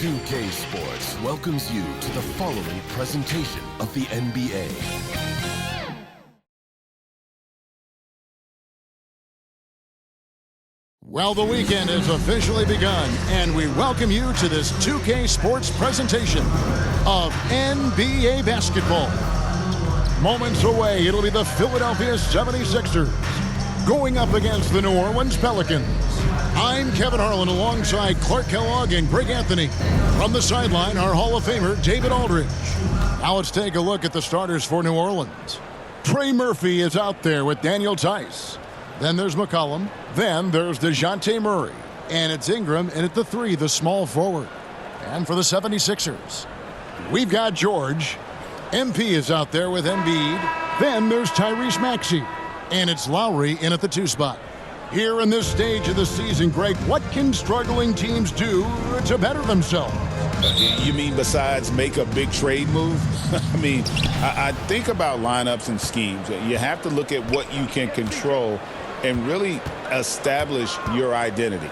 2K Sports welcomes you to the following presentation of the NBA. Well, the weekend has officially begun, and we welcome you to this 2K Sports presentation of NBA basketball. Moments away, it'll be the Philadelphia 76ers going up against the New Orleans Pelicans. I'm Kevin Harlan alongside Clark Kellogg and Greg Anthony. From the sideline, our Hall of Famer, David Aldridge. Now let's take a look at the starters for New Orleans. Trey Murphy is out there with Daniel Theis. Then there's McCollum. Then there's DeJounte Murray. And it's Ingram in at the 3, the small forward. And for the 76ers, we've got George. MP is out there with Embiid. Then there's Tyrese Maxey. And it's Lowry in at the 2 spot. Here in this stage of the season, Greg, what can struggling teams do to better themselves? You mean besides make a big trade move? I think about lineups and schemes. You have to look at what you can control and really establish your identity.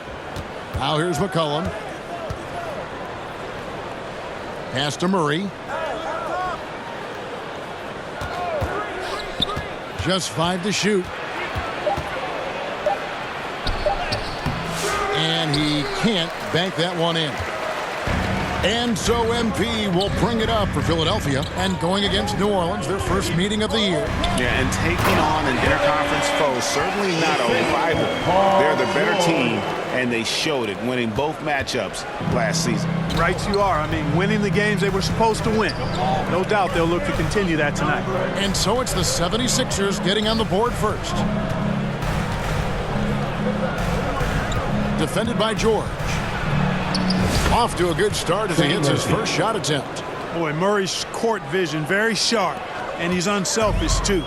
Now here's McCollum. Pass to Murray. Just 5 to shoot. And he can't bank that one in. And so MP will bring it up for Philadelphia. And going against New Orleans, their first meeting of the year. Yeah, and taking on an interconference foe, certainly not a rival. They're the better team, and they showed it, winning both matchups last season. Right you are. Winning the games they were supposed to win. No doubt they'll look to continue that tonight. And so it's the 76ers getting on the board first. Defended by George. Off to a good start as he hits his first shot attempt. Boy, Murray's court vision very sharp, and he's unselfish too.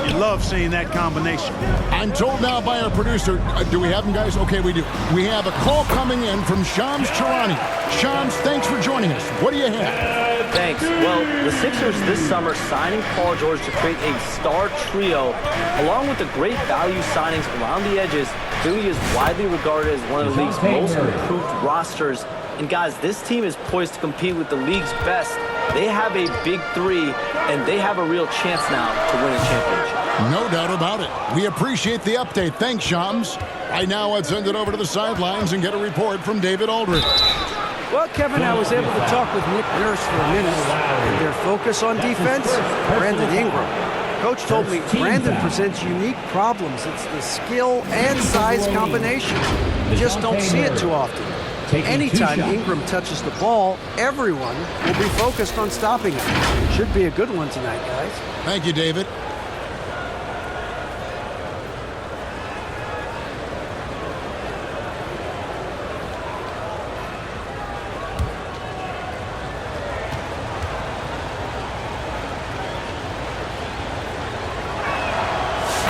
You love seeing that combination. I'm told now by our producer, do we have him, guys? Okay, we do. We have a call coming in from Shams Charania. Shams, thanks for joining us. What do you have? Thanks. Well, the Sixers this summer signing Paul George to create a star trio, along with the great value signings around the edges, Philly is widely regarded as one of the league's most improved rosters. And guys, this team is poised to compete with the league's best. They have a big 3, and they have a real chance now to win a championship. No doubt about it. We appreciate the update. Thanks, Shams. Right now, let's send it over to the sidelines and get a report from David Aldridge. Well, Kevin, I was able to talk with Nick Nurse for a minute, and their focus on defense, Brandon Ingram. Coach told me Brandon presents unique problems. It's the skill and size combination. You just don't see it too often. Anytime Ingram touches the ball, everyone will be focused on stopping him. Should be a good one tonight, guys. Thank you, David.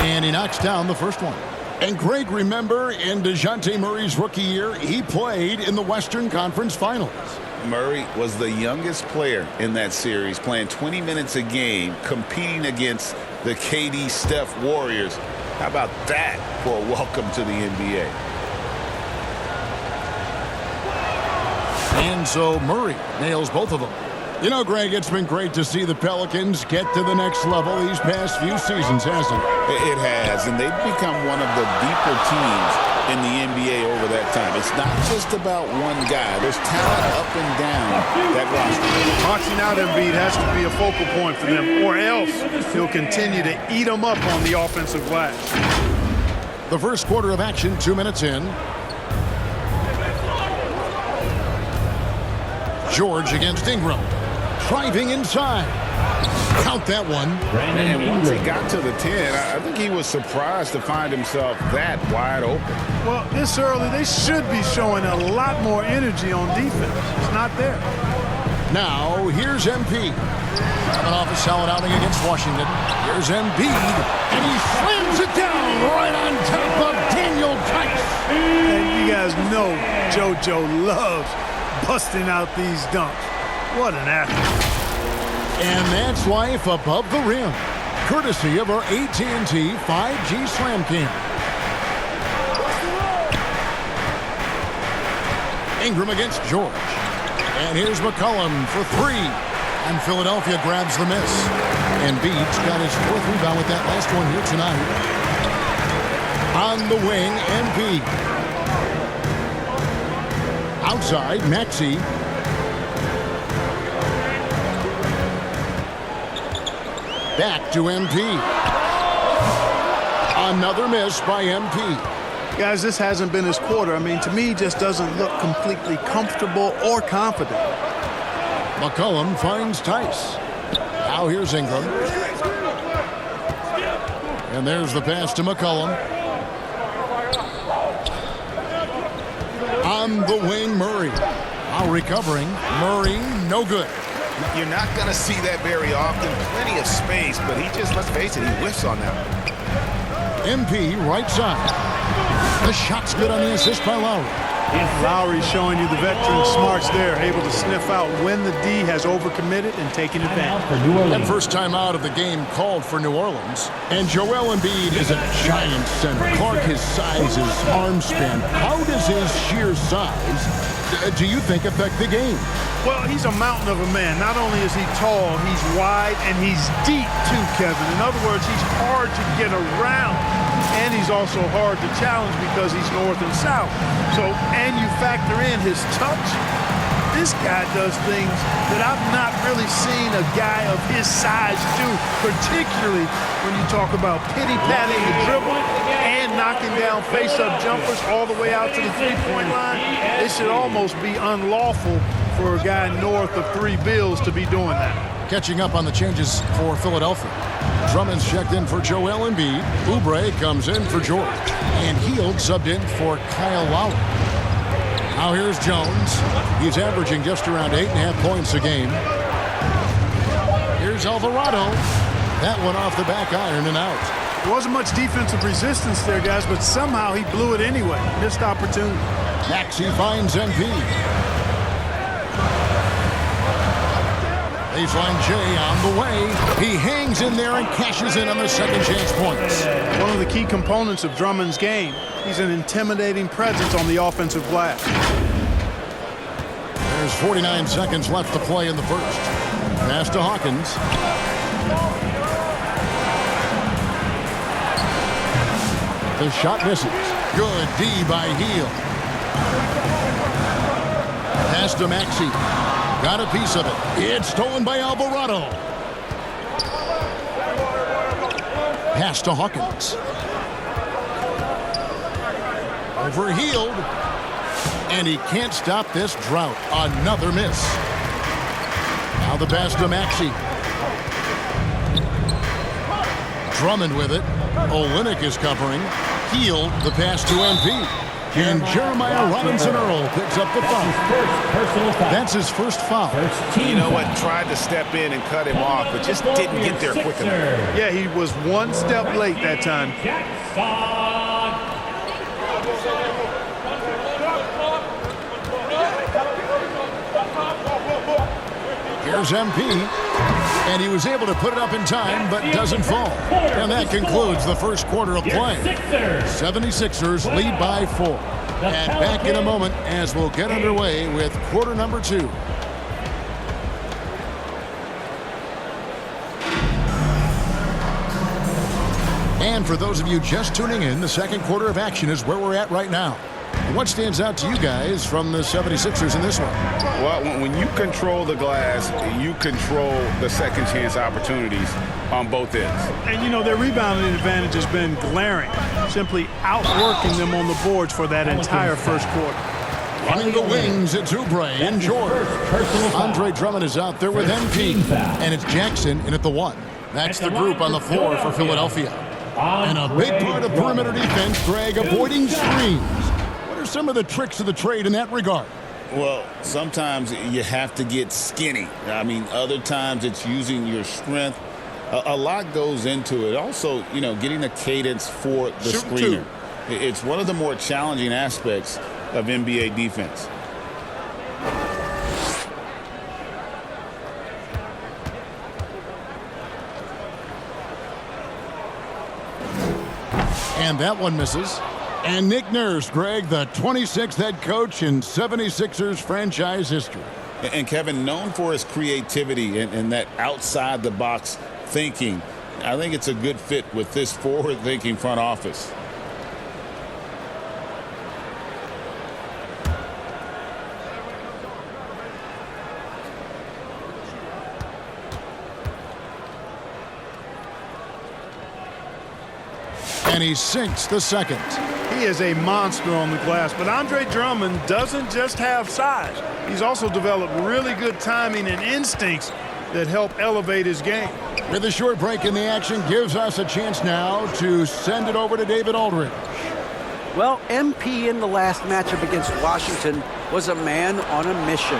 And he knocks down the first one. And Greg, remember, in DeJounte Murray's rookie year, he played in the Western Conference Finals. Murray was the youngest player in that series, playing 20 minutes a game, competing against the KD Steph Warriors. How about that for a welcome to the NBA? And so Murray nails both of them. You know, Greg, it's been great to see the Pelicans get to the next level these past few seasons, hasn't it? It has, and they've become one of the deeper teams in the NBA over that time. It's not just about one guy. There's talent up and down that roster. Boxing out Embiid has to be a focal point for them, or else he'll continue to eat them up on the offensive glass. The first quarter of action, 2 minutes in. George against Ingram. Driving inside. Count that one. And once he got to the 10, I think he was surprised to find himself that wide open. Well, this early, they should be showing a lot more energy on defense. It's not there. Now, here's MP. Coming off a solid outing against Washington. Here's Embiid, and he slams it down right on top of Daniel Theis. And you guys know JoJo loves busting out these dunks. What an athlete. And that's life above the rim, courtesy of our AT&T 5G Slam Cam. Ingram against George. And here's McCollum for three. And Philadelphia grabs the miss. And Beach got his fourth rebound with that last one here tonight. On the wing, MP. Outside, Maxey. Back to MP. Another miss by MP. Guys, this hasn't been his quarter. I mean, to me, he just doesn't look completely comfortable or confident. McCollum finds Tice. Now here's Ingram. And there's the pass to McCollum. On the wing, Murray. Now recovering. Murray, no good. You're not going to see that very often. Plenty of space, but he just, let's face it, he whiffs on that one. MP right side. The shot's good on the assist by Lowry. Lowry showing you the veteran smarts there, able to sniff out when the D has overcommitted and taken advantage. And first time out of the game called for New Orleans. And Joel Embiid is a giant center. Clark, his size, his arm span. How does his sheer size, do you think, affect the game? Well, he's a mountain of a man. Not only is he tall, he's wide, and he's deep too, Kevin. In other words, he's hard to get around. And he's also hard to challenge because he's north and south. So, and you factor in his touch, this guy does things that I've not really seen a guy of his size do, particularly when you talk about pity-patting the dribble and knocking down face-up jumpers all the way out to the three-point line. It should almost be unlawful for a guy north of 3 bills to be doing that. Catching up on the changes for Philadelphia. Drummond's checked in for Joel Embiid. Oubre comes in for George. And Hield subbed in for Kyle Lowry. Now here's Jones. He's averaging just around 8.5 points a game. Here's Alvarado. That one off the back iron and out. There wasn't much defensive resistance there, guys, but somehow he blew it anyway. Missed opportunity. Maxey finds MP. Baseline J on the way. He hangs in there and cashes in on the second chance points. One of the key components of Drummond's game. He's an intimidating presence on the offensive glass. There's 49 seconds left to play in the first. Pass to Hawkins. The shot misses. Good D by Hield. Pass to Maxey. Got a piece of it. It's stolen by Alvarado. Pass to Hawkins. Over Hield. And he can't stop this drought. Another miss. Now the pass to Maxey. Drummond with it. Olynyk is covering. Hield, the pass to MP. And Jeremiah Robinson Earl picks up the foul. That's his first foul. You know what? Tried to step in and cut him off, but just didn't get there quick enough. Yeah, he was one step late that time. Here's MP. And he was able to put it up in time, but doesn't fall. And that concludes the first quarter of play. 76ers lead by 4. And back in a moment as we'll get underway with quarter number 2. And for those of you just tuning in, the second quarter of action is where we're at right now. What stands out to you guys from the 76ers in this one? Well, when you control the glass, you control the second chance opportunities on both ends. And, you know, their rebounding advantage has been glaring, simply outworking them on the boards for that entire first quarter. Running the wings, it's Oubre and George. Andre Drummond is out there with MP. And it's Jackson in at the 1. That's the group on the floor for Philadelphia. And a big part of perimeter defense, Greg, avoiding screens. What are some of the tricks of the trade in that regard? Well, sometimes you have to get skinny. I mean, other times it's using your strength. A lot goes into it. Also, you know, getting a cadence for the screener. It's one of the more challenging aspects of NBA defense. And that one misses. And Nick Nurse, Greg, the 26th head coach in 76ers franchise history. And Kevin, known for his creativity and that outside-the-box thinking, I think it's a good fit with this forward-thinking front office. And he sinks the second. He is a monster on the glass, but Andre Drummond doesn't just have size. He's also developed really good timing and instincts that help elevate his game. With a short break in the action, gives us a chance now to send it over to David Aldridge. Well, MP in the last matchup against Washington was a man on a mission.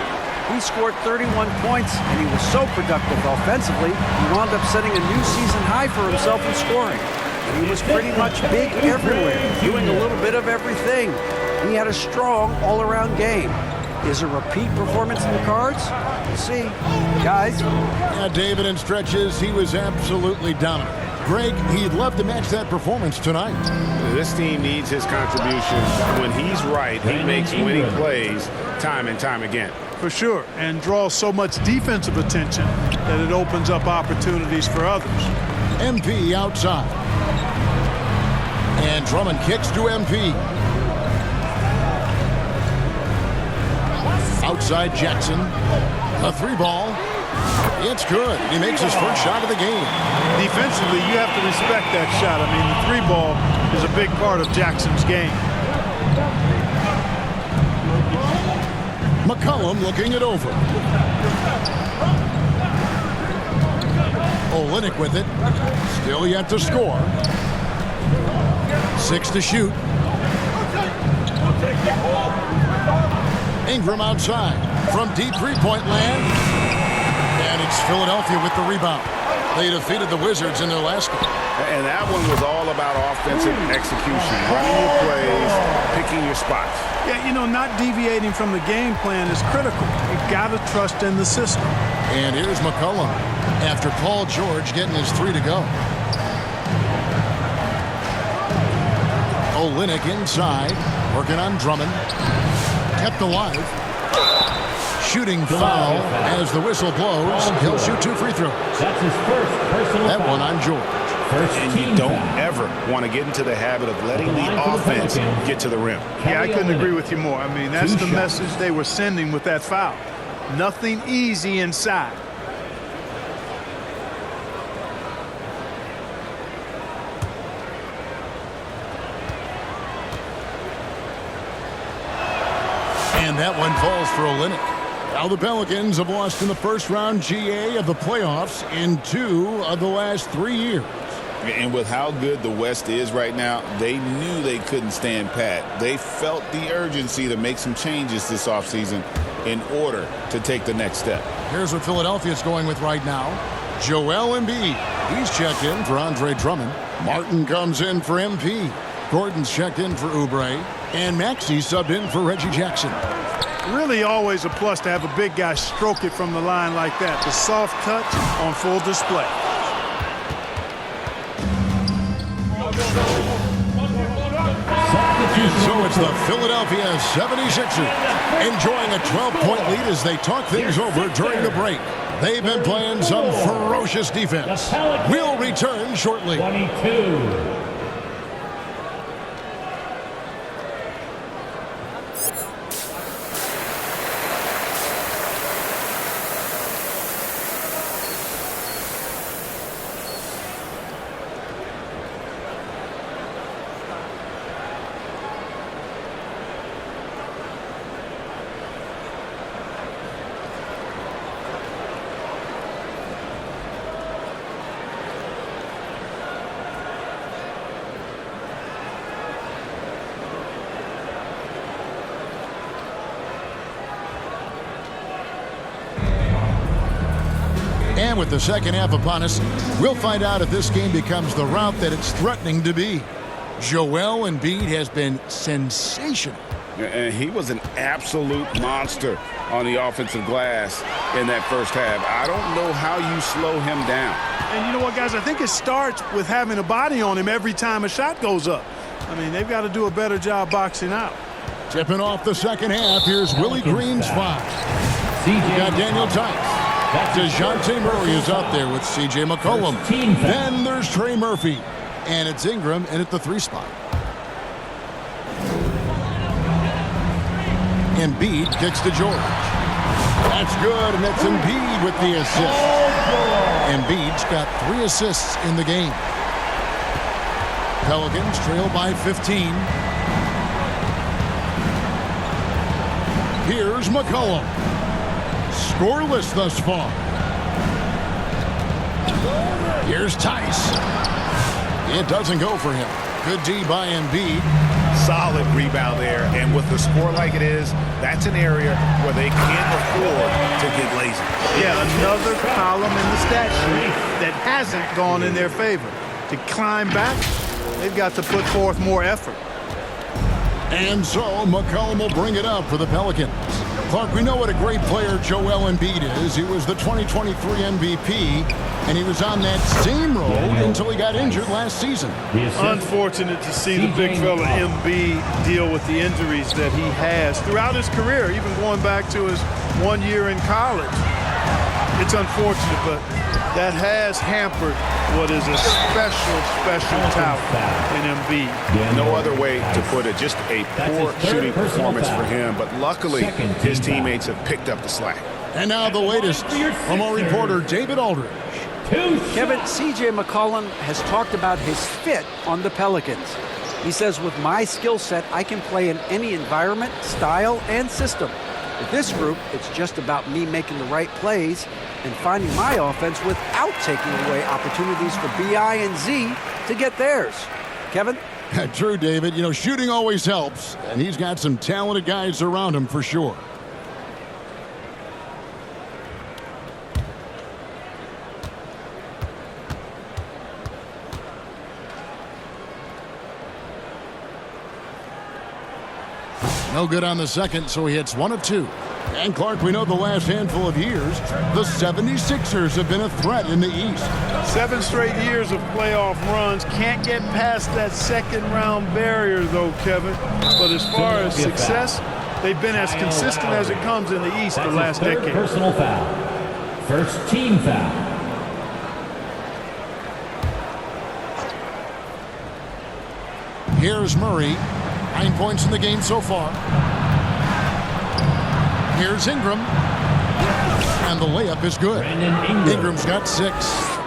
He scored 31 points, and he was so productive offensively, he wound up setting a new season high for himself in scoring. And he was pretty much big everywhere, doing a little bit of everything. He had a strong all-around game. Is a repeat performance in the cards? We'll see. Guys? Yeah, David, in stretches, he was absolutely dominant. Greg, he'd love to match that performance tonight. This team needs his contributions. When he's right, he makes winning plays time and time again. For sure, and draws so much defensive attention that it opens up opportunities for others. MP outside. And Drummond kicks to MP. Outside Jackson. A three ball. It's good. He makes his first shot of the game. Defensively, you have to respect that shot. I mean, the three ball is a big part of Jackson's game. McCollum looking it over. Olynyk with it. Still yet to score. 6 to shoot. Ingram outside from deep three-point land. And it's Philadelphia with the rebound. They defeated the Wizards in their last game. And that one was all about offensive execution, running your plays, picking your spots. Yeah, you know, not deviating from the game plan is critical. You got to trust in the system. And here's McCollum after Paul George getting his 3 to go. Olynyk inside, working on Drummond. Kept alive. Shooting foul as the whistle blows. He'll shoot 2 free throws. That's his first personal That foul. one on George. And you don't ever want to get into the habit of letting the offense get to the rim. Yeah, I couldn't agree with you more. I mean, that's the message they were sending with that foul. Nothing easy inside. And that one falls for Olynyk. Now the Pelicans have lost in the first round GA of the playoffs in 2 of the last 3 years. And with how good the West is right now, they knew they couldn't stand pat. They felt the urgency to make some changes this offseason in order to take the next step. Here's what Philadelphia's going with right now. Joel Embiid. He's checked in for Andre Drummond. Martin comes in for MP. Gordon's checked in for Oubre. And Maxey subbed in for Reggie Jackson. Really always a plus to have a big guy stroke it from the line like that. The soft touch on full display. And so it's the Philadelphia 76ers enjoying a 12-point lead as they talk things over during the break. They've been playing some ferocious defense. We'll return shortly. 22. And with the second half upon us, we'll find out if this game becomes the rout that it's threatening to be. Joel Embiid has been sensational. And he was an absolute monster on the offensive glass in that first half. I don't know how you slow him down. And you know what, guys? I think it starts with having a body on him every time a shot goes up. I mean, they've got to do a better job boxing out. Tipping off the second half, here's Willie Green's 5. You got Daniel Tice. DeJounte Murray is out there with C.J. McCollum. Then there's Trey Murphy. And it's Ingram in at the 3 spot. Embiid kicks to George. That's good, and it's Embiid with the assist. Embiid's got 3 assists in the game. Pelicans trail by 15. Here's McCollum. Scoreless thus far. Here's Tice. It doesn't go for him. Good D by Embiid. Solid rebound there, and with the score like it is, that's an area where they can't afford to get lazy. Yeah, another column in the stat sheet that hasn't gone in their favor. To climb back, they've got to put forth more effort. And so McCollum will bring it up for the Pelicans. Clark, we know what a great player Joel Embiid is. He was the 2023 MVP, and he was on that same role until he got injured last season. Unfortunate to see the big fella Embiid deal with the injuries that he has throughout his career, even going back to his 1 year in college. It's unfortunate, but that has hampered what is a special talent in Embiid. No other way to put it. Just a poor shooting performance for him, but luckily his teammates have picked up the slack. And now the latest from our reporter David Aldridge. Kevin, C.J. McCollum has talked about his fit on the Pelicans. He says, with my skill set, I can play in any environment, style, and system. With this group, it's just about me making the right plays and finding my offense without taking away opportunities for B.I. and Z to get theirs. Kevin? True, David. You know, shooting always helps, and he's got some talented guys around him for sure. No good on the second, so he hits 1 of 2. And Clark, we know the last handful of years, the 76ers have been a threat in the East. 7 straight years of playoff runs. Can't get past that second-round barrier, though, Kevin. But as far as success, they've been as consistent as it comes in the East the last decade. Personal foul. First team foul. Here's Murray. 9 points in the game so far. Here's Ingram. And the layup is good. Ingram's got 6.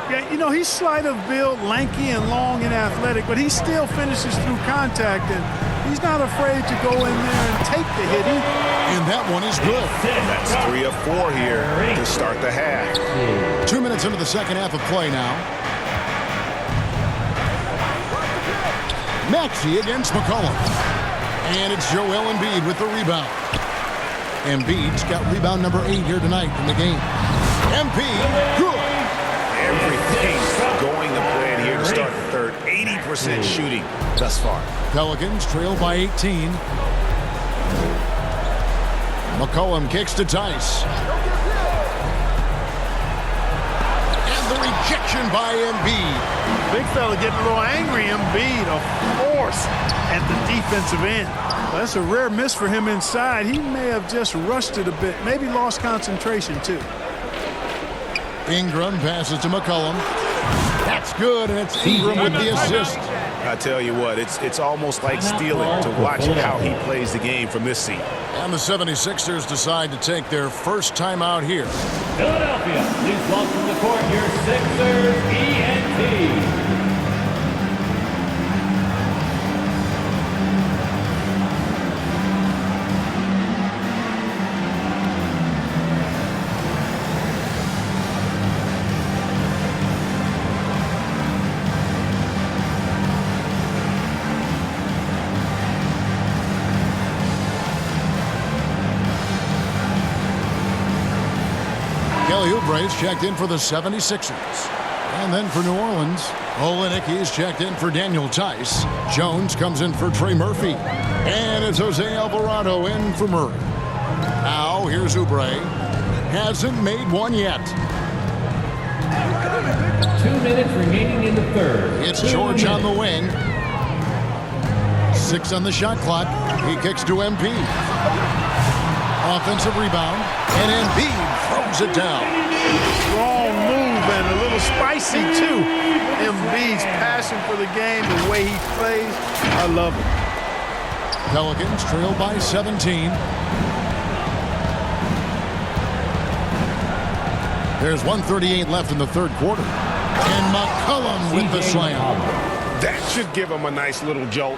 Yeah, you know, he's slight of build, lanky and long and athletic, but he still finishes through contact, and he's not afraid to go in there and take the hit either. And that one is good. That's 3 of 4 here to start the half. 2 minutes into the second half of play now. Maxey against McCollum. And it's Joel Embiid with the rebound. Embiid's got rebound number 8 here tonight in the game. Embiid, good. Everything's going to plan here to start the third. 80% shooting thus far. Pelicans trail by 18. McCollum kicks to Tice. And the rejection by Embiid. Big fella getting a little angry. Embiid, a force at the defensive end. Well, that's a rare miss for him inside. He may have just rushed it a bit. Maybe lost concentration, too. Ingram passes to McCollum. That's good, and it's Ingram with the assist. I tell you what, it's almost like stealing to watch how he plays the game from this seat. And the 76ers decide to take their first time out here. Philadelphia, please welcome to the court your Sixers ENT. Kelly Oubre's checked in for the 76ers. And then for New Orleans, Olynyk is checked in for Daniel Tice. Jones comes in for Trey Murphy. And it's Jose Alvarado in for Murray. Now here's Oubre. Hasn't made one yet. 2 minutes remaining in the third. It's George on the wing. 6 on the shot clock. He kicks to MP. Offensive rebound, and Embiid throws it down. Strong move and a little spicy, too. Embiid's passion for the game, the way he plays, I love it. Pelicans trail by 17. There's 1:38 left in the third quarter. And McCollum with the slam. That should give them a nice little jolt.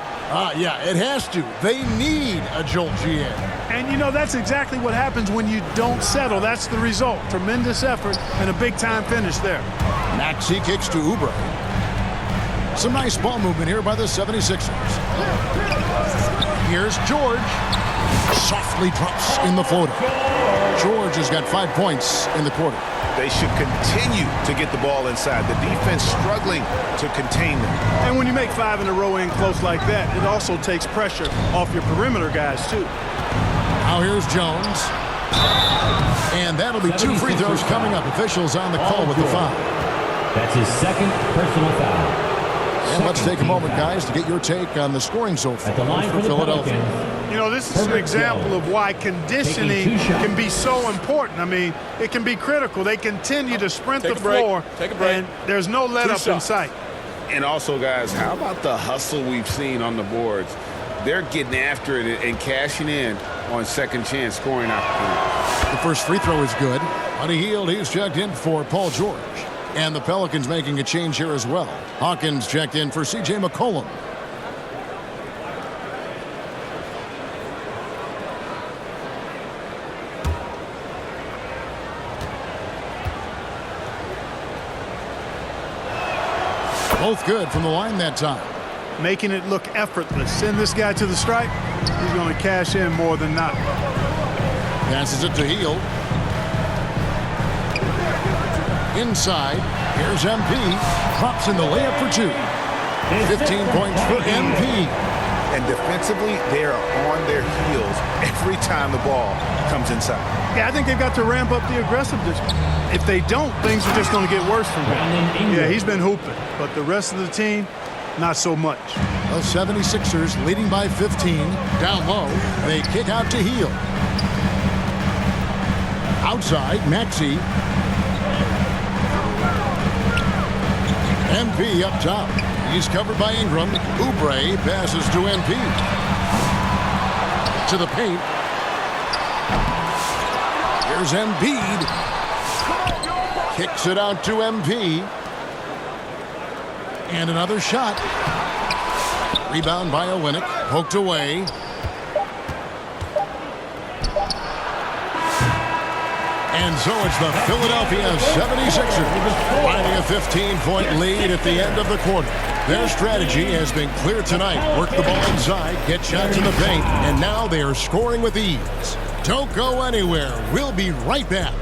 Yeah, it has to. They need a jolt, GN. And, you know, that's exactly what happens when you don't settle. That's the result. Tremendous effort and a big-time finish there. Maxey kicks to Oubre. Some nice ball movement here by the 76ers. Here's George. Softly drops in the floater. George has got 5 points in the quarter. They should continue to get the ball inside. The defense struggling to contain them. And when you make 5 in a row in close like that, it also takes pressure off your perimeter guys, too. Now here's Jones. And that'll be 2 free throws coming up. Officials on the call with the foul. That's his second personal foul. And let's take a moment, guys, to get your take on the scoring so far for Philadelphia. You know, this is an example of why conditioning can be so important. I mean, it can be critical. They continue to sprint the floor, and there's no let-up in sight. And also, guys, how about the hustle we've seen on the boards? They're getting after it and cashing in on second chance scoring opportunities. The first free throw is good. Buddy Hield, he's checked in for Paul George. And the Pelicans making a change here as well. Hawkins checked in for C.J. McCollum. Both good from the line that time. Making it look effortless. Send this guy to the stripe. He's going to cash in more than not. Passes it to Hield. Inside, here's MP. Drops in the layup for 2. 15 points for MP. And defensively, they are on their heels every time the ball comes inside. Yeah, I think they've got to ramp up the aggressiveness. If they don't, things are just going to get worse from him. Yeah, he's been hooping, but the rest of the team, not so much. The 76ers leading by 15. Down low, they kick out to Hield. Outside, Maxey. MP up top. He's covered by Ingram. Oubre passes to MP. To the paint. Here's Embiid. Kicks it out to MP. And another shot. Rebound by Olynyk. Poked away. And so it's the Philadelphia 76ers finding a 15-point lead at the end of the quarter. Their strategy has been clear tonight. Work the ball inside, get shots in the paint, and now they are scoring with ease. Don't go anywhere. We'll be right back.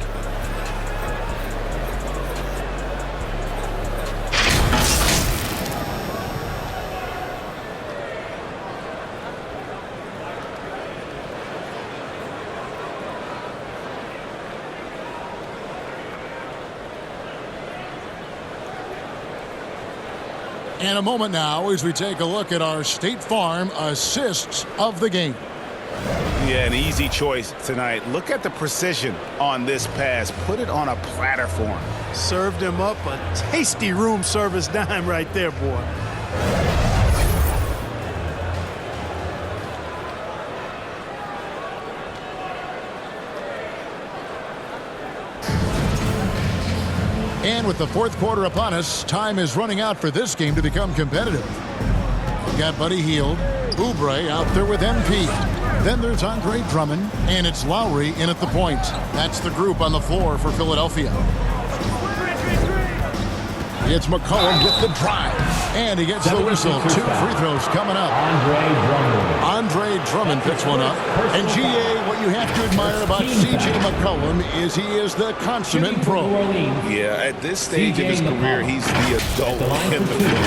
And a moment now as we take a look at our State Farm assists of the game. Yeah, an easy choice tonight. Look at the precision on this pass. Put it on a platter for him. Served him up a tasty room service dime right there, boy. And with the fourth quarter upon us, time is running out for this game to become competitive. We've got Buddy Hield, Oubre out there with MP. Then there's Andre Drummond, and it's Lowry in at the point. That's the group on the floor for Philadelphia. It's McCollum with the drive, and he gets the whistle. 2 free throws coming up. Andre Drummond picks one up. And GA, what you have to admire about C.J. McCollum is he is the consummate pro. Yeah, at this stage of his career, he's the adult in the floor.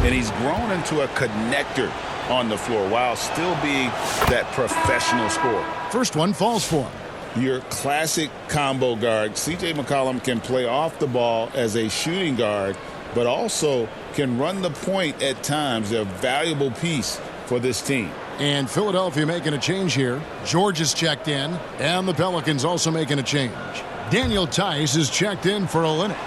And he's grown into a connector on the floor while still being that professional scorer. First one falls for him. Your classic combo guard. C.J. McCollum can play off the ball as a shooting guard, but also can run the point at times. They're a valuable piece for this team. And Philadelphia making a change here. George is checked in, and the Pelicans also making a change. Daniel Tice is checked in for Olynyk.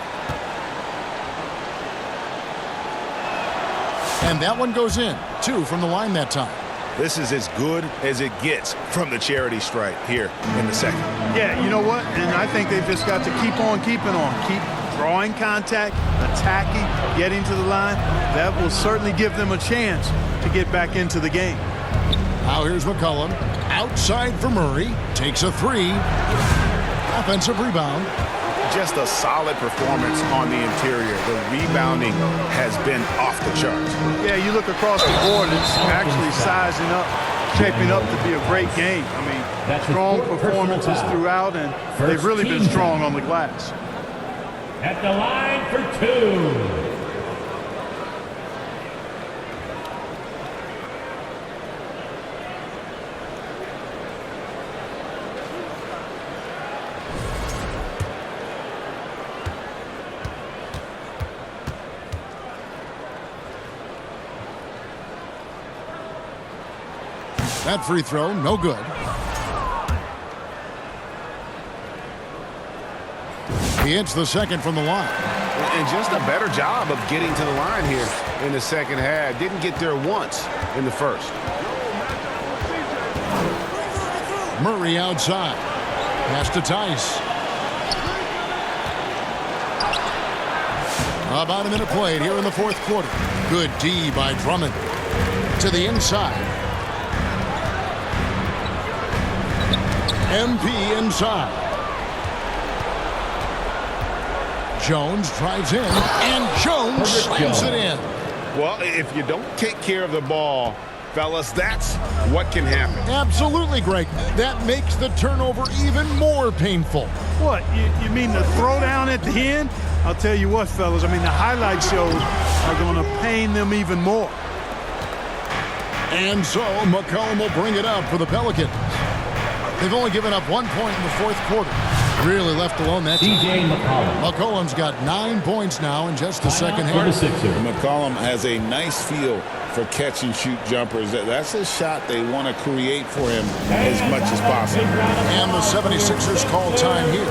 And that one goes in. 2 from the line that time. This is as good as it gets from the charity stripe here in the second. Yeah, you know what? And I think they've just got to keep on keeping on. Keep drawing contact, attacking, getting to the line. That will certainly give them a chance to get back into the game. Now here's McCollum. Outside for Murray. Takes a 3. Offensive rebound. Just a solid performance on the interior. The rebounding has been off the charts. Yeah, you look across the board, it's actually sizing up, shaping up to be a great game. I mean, strong performances throughout, and they've really been strong on the glass. At the line for 2. That free throw, no good. He hits the second from the line. And just a better job of getting to the line here in the second half. Didn't get there once in the first. Murray outside. Pass to Tice. About a minute played here in the fourth quarter. Good D by Drummond. To the inside. MP inside. Jones drives in, and Jones slams it in. Well, if you don't take care of the ball, fellas, that's what can happen. Absolutely, Greg. That makes the turnover even more painful. What, you mean the throwdown at the end? I'll tell you what, fellas, I mean, the highlight shows are going to pain them even more. And so McCollum will bring it up for the Pelicans. They've only given up 1 point in the fourth quarter. Really left alone that time. CJ McCollum. McCollum's got 9 points now in just the second half. McCollum has a nice feel for catch-and-shoot jumpers. That's a shot they want to create for him as much as possible. And the 76ers call time here.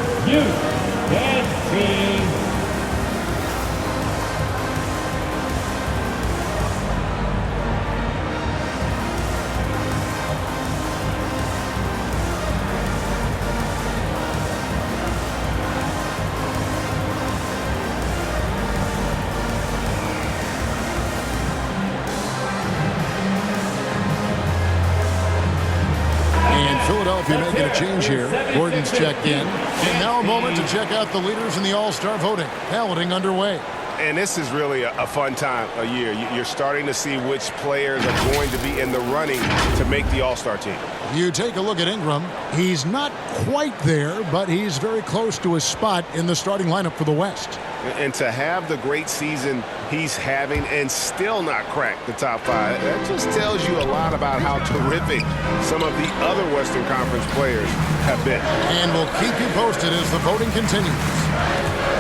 Philadelphia making a change here. Gordon's checked in. And now a moment to check out the leaders in the All-Star voting. Balloting underway. And this is really a fun time of year. You're starting to see which players are going to be in the running to make the All-Star team. You take a look at Ingram. He's not quite there, but he's very close to his spot in the starting lineup for the West. And to have the great season he's having and still not crack the top 5, that just tells you a lot about how terrific some of the other Western Conference players have been. And we'll keep you posted as the voting continues.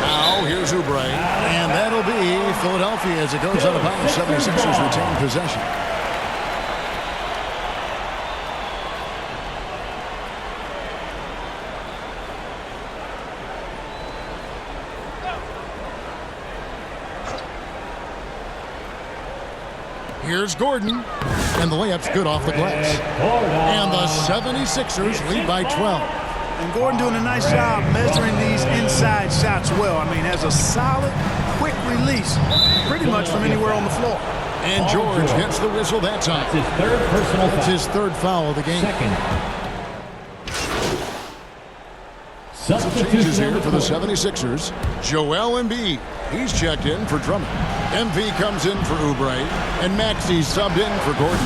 Now, here's Oubre, and that'll be Philadelphia as it goes out of bounds. 76ers retain possession. Here's Gordon, and the layup's good off the glass. And the 76ers lead by 12. And Gordon doing a nice job measuring these inside shots well. I mean, has a solid, quick release, pretty much from anywhere on the floor. And George gets the whistle that time. That's his third personal foul. That's his third foul of the game. Changes here for the 76ers. Joel Embiid. He's checked in for Drummond. MV comes in for Oubre. And Maxey's subbed in for Gordon.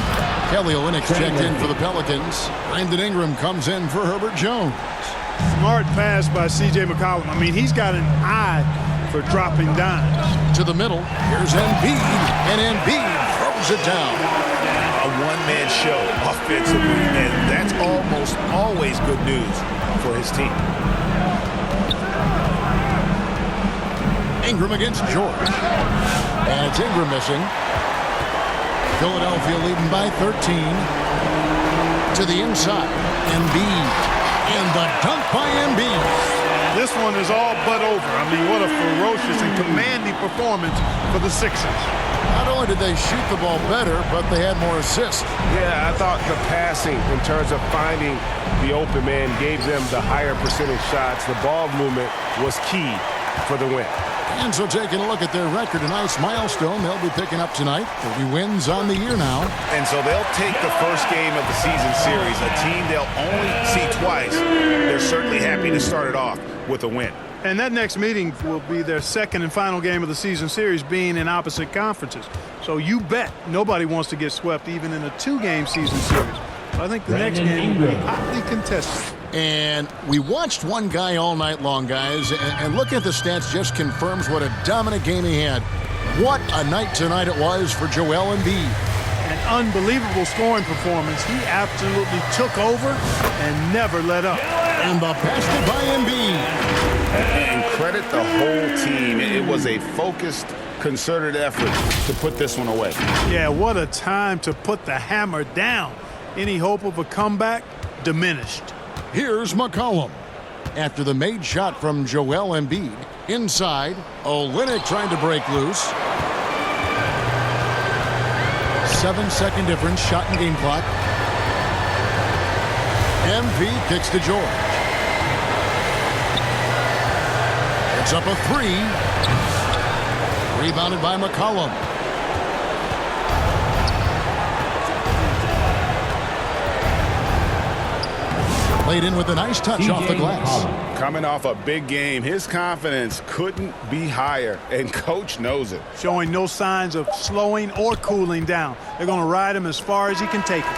Kelly Olynyk's checked in for the Pelicans. Brandon Ingram comes in for Herbert Jones. Smart pass by C.J. McCollum. I mean, he's got an eye for dropping dimes. To the middle. Here's Embiid. And Embiid throws it down. A one-man show offensively. And that's almost always good news for his team. Ingram against George. And it's Ingram missing. Philadelphia leading by 13. To the inside. Embiid. And the dunk by Embiid. This one is all but over. I mean, what a ferocious and commanding performance for the Sixers. Not only did they shoot the ball better, but they had more assists. Yeah, I thought the passing in terms of finding the open man gave them the higher percentage shots. The ball movement was key for the win. And so taking a look at their record, a nice milestone they'll be picking up tonight. 30 wins on the year now. And so they'll take the first game of the season series, a team they'll only see twice. They're certainly happy to start it off with a win. And that next meeting will be their second and final game of the season series, being in opposite conferences. So you bet nobody wants to get swept even in a 2-game season series. So I think the next game will be hotly contested. And we watched one guy all night long, guys, and looking at the stats just confirms what a dominant game he had. What a night tonight it was for Joel Embiid. An unbelievable scoring performance. He absolutely took over and never let up. And the basket by Embiid. And credit the whole team. It was a focused, concerted effort to put this one away. Yeah, what a time to put the hammer down. Any hope of a comeback diminished. Here's McCollum. After the made shot from Joel Embiid. Inside, Olynyk trying to break loose. 7-second difference, shot and game clock. MP kicks to George. It's up a 3. Rebounded by McCollum. Played in with a nice touch off the glass. Coming off a big game, his confidence couldn't be higher, and Coach knows it. Showing no signs of slowing or cooling down. They're going to ride him as far as he can take it.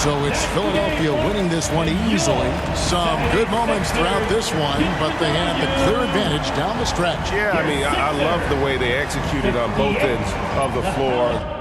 So it's Philadelphia winning this one easily. Some good moments throughout this one, but they had the clear advantage down the stretch. Yeah, I mean, I love the way they executed on both ends of the floor.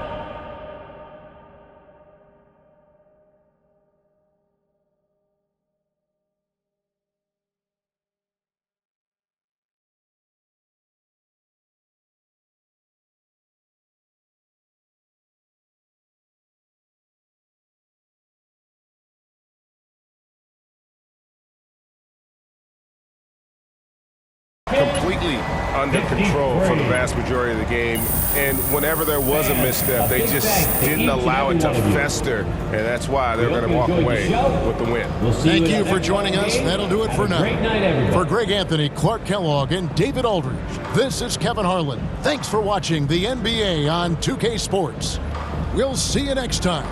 Completely under control for the vast majority of the game, and whenever there was a misstep, they just didn't allow it to fester, and that's why they're going to walk away with the win. Thank you for joining us. That'll do it for now. For Greg Anthony, Clark Kellogg, and David Aldridge, this is Kevin Harlan. Thanks for watching the NBA on 2K Sports. We'll see you next time.